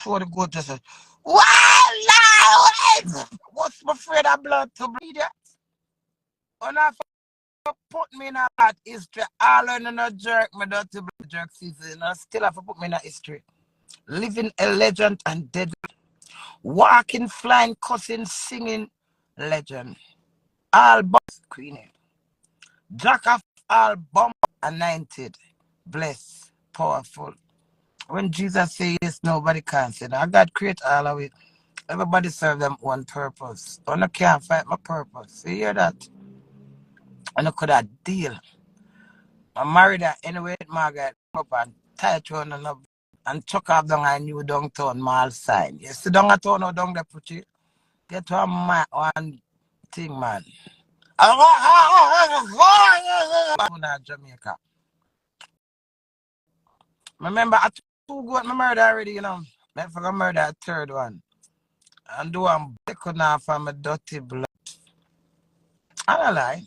show the goat just say, well, what's my afraid of blood to bleed it? When I put me in a bad history, all in a jerk, my dirty blood jerk season, I still have to put me in a history. Living a legend and dead. Walking, flying, cussing, singing legend. All boss Queenie. Jack of all bomb anointed. Blessed. Powerful. When Jesus says yes, nobody can say that. God create all of it. Everybody serve them one purpose. I can't fight my purpose. You hear that? I could have deal. I married her anyway, Margaret, up and tight one and chuck off down a new downtown mall sign. You sit down at town or down there, put you. Get to one thing, man. Jamaica. Remember, I two got my murder already, you know. I forgot murder a third one. And do I'm breaking off from my dirty blood. I don't lie.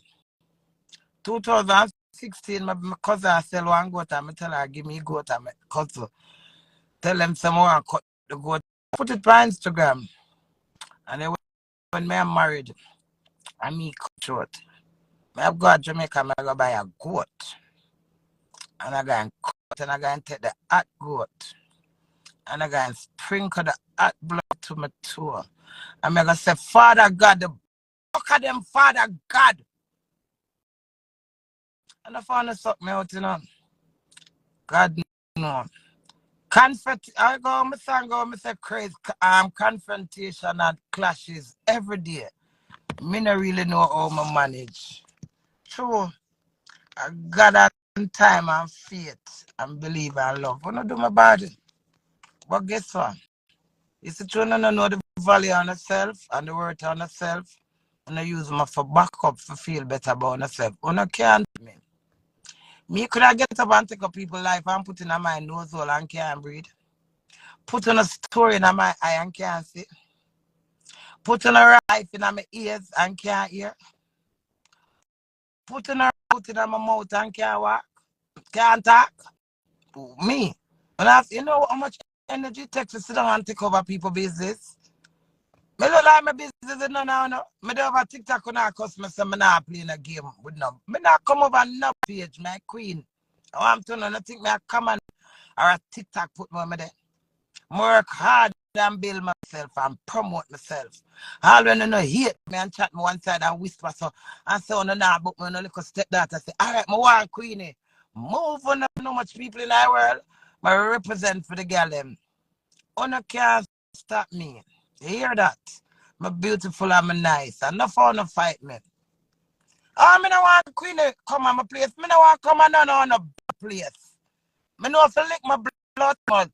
2016, my cousin sell one goat and I tell her, give me goat and my cousin. Tell them someone cut the goat. Put it on Instagram. And then when me married, and me cut short. I go to Jamaica, I go buy a goat. And I go and cut and I go and take the hot goat. And I go and sprinkle the hot blood to my toe. And I go say, Father God, the fuck of them, Father God. And I found to suck me out, you know. God no. I go, I say crazy. Confrontation and clashes every day. Me not really know how I manage. True. I got that time and faith and believe and love. I don't do my body. But guess what? It's the truth, I don't know the value on yourself and the worth on yourself. And I use them for backup to feel better about yourself. I can't do me. Me could I get up and take up people's life and put in my nose hole and can't breathe. Put on a story in my eye and can't see. Put on a knife in my ears and can't hear. Put on a foot in my mouth and can't walk. Can't talk. Me. And you know how much energy it takes to sit down and take over people's business? I don't like my business no. I don't have a TikTok when I customer say I'm not playing a game with no. I not come over no page, my queen. I'm telling you, I think I come on or a TikTok put me on there. Work hard and build myself and promote myself. All when you know hate me and chat me one side and whisper so and say on now book me on a little step that I say, alright, my one Queenie. Move on no much people in our world. I represent for the girl them. Una can't stop me. You hear that? I'm beautiful and I'm nice. And no for no fight me. Oh, I don't want Queenie come on my place. I don't want come on no place. I know if I lick my blood mud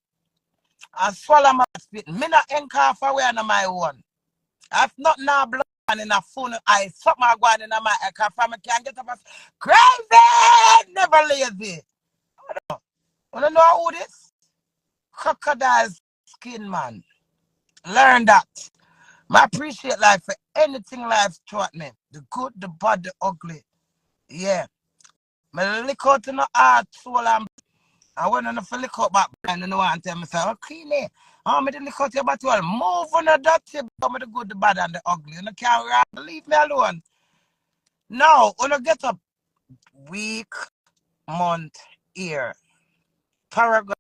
and swallow my spit. I not ink off away on my own. If not now blood in a phone, I suck my guan in my eye. Because I can't get up and crazy, never lazy. I don't know who this? Crocodile skin, man. Learn that. I appreciate life for anything life taught me. The good, the bad, the ugly. Yeah. I lick out in the heart, soul, and when I lick out back, and I want to tell me, oh, Queenie, I'm going to lick out your battle. Move on the dirty, the good, the bad, and the ugly. You can't leave me alone. Now, when I get up, week, month, year, paragraph,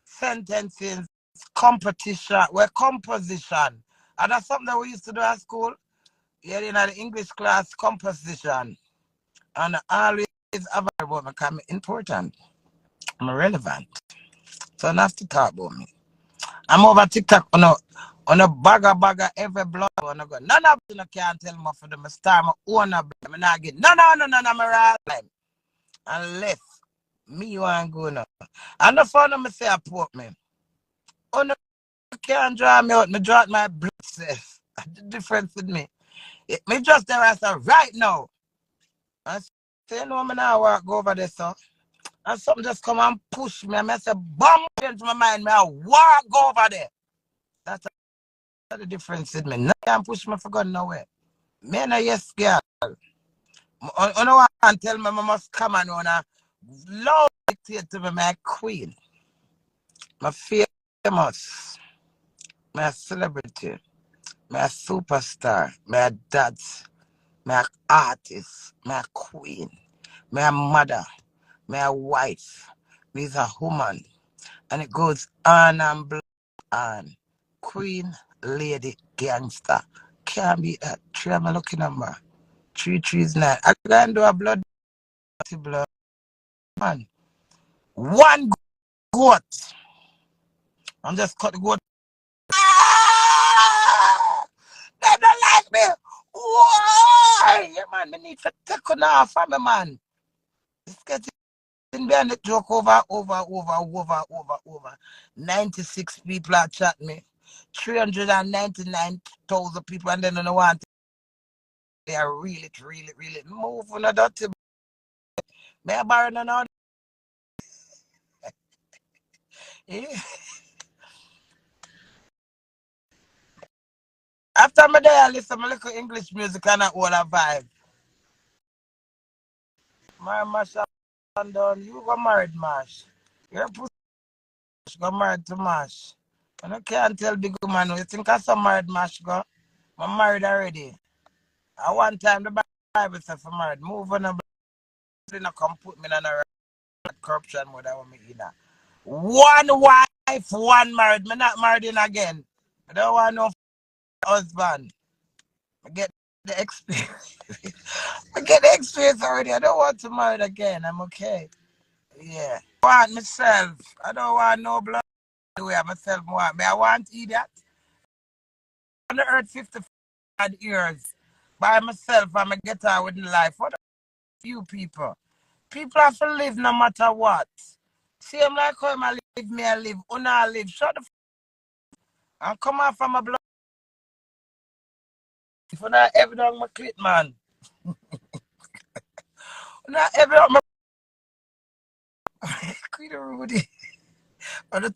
sentences, competition, composition. And that's something that we used to do at school. Yeah, in the English class, composition. And I always available because I'm important. I'm relevant. So enough to talk about me. I'm over TikTok on a bagger every blog. None of them can tell me for them start my own blog. I'm not getting no, I'm a right time. Unless me want go now. And the phone of me say support me. No can't draw me out. Me draw out my blood cells. The difference with me. Me just there I say right now. I say no, me now walk go over there, so. And something just come and push me. And I say, bomb into my mind. Me I walk go over there. That's the difference with me. No can push me for God nowhere. Me no yes girl. I no want tell me I must come and wanna love dictate to me my queen. My fear famous, me a celebrity, me a superstar, me a dad, me a artist, me a queen, me a mother, me a wife, me is a woman. And it goes on and on. Queen, lady, gangster. Can't beat that. Three of my lucky number. 339. I can do a blood man. One goat. I'm just cut the goat. Ah! They don't like me. Why? Yeah, man, me need to take on off from me, man. It's getting behind the joke over. 96 people are chat me. 399,000 people, and then they don't want. They are really moving a dirty. Me a borrow no. Yeah. After me there, I listen to my little English music and all a vibe. My mash and done. You got married, mash. Your pussy got married to mash. And I can't tell big man, you think I some married mash go? I'm married already. At one time the Bible said for married. Move on and come put me in a corruption mode. I want me in a. One wife, one married. Me not married in again. I don't want no husband. I get the experience. I get the experience already. I don't want to marry again. I'm okay. Yeah. I want myself. I don't want no blood the way I myself want me. I want idiot. On the earth 55 years by myself. I'm a get out with life. What a few people. People have to live no matter what. Same like how I live, me I live. Una live. Shut the and come out from a blood. If you not ever done my clit, man. Not ever done my Queen Rudy. On the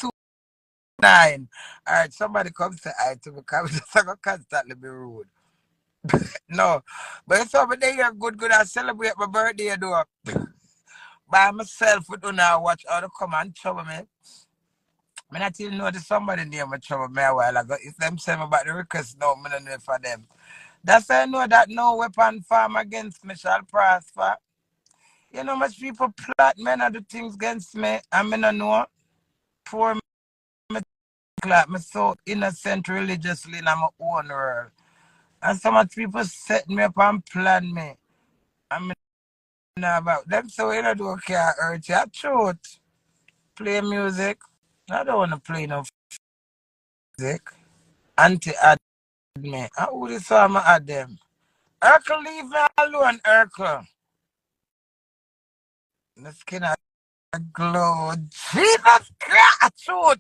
2-9. Alright, somebody comes to I to me because I'm gonna constantly be rude. No. But if somebody you're good, I celebrate my birthday though. By myself with Una watch all the come and trouble me. I not even know that somebody near my trouble me a while ago. If them say me about the request, no, I don't know for them. That's why I know that no weapon form against me shall prosper. You know much people plot men and do things against me and me no know. Poor me like me so innocent religiously in my own world. And so much people set me up and plan me. And me know about them so you know do care hurt you. Truth. Play music. I don't want to play no music. Anti-ad me. I would saw me at them. Urkel, leave me alone, Urkel. The skin of glow. Jesus Christ, truth.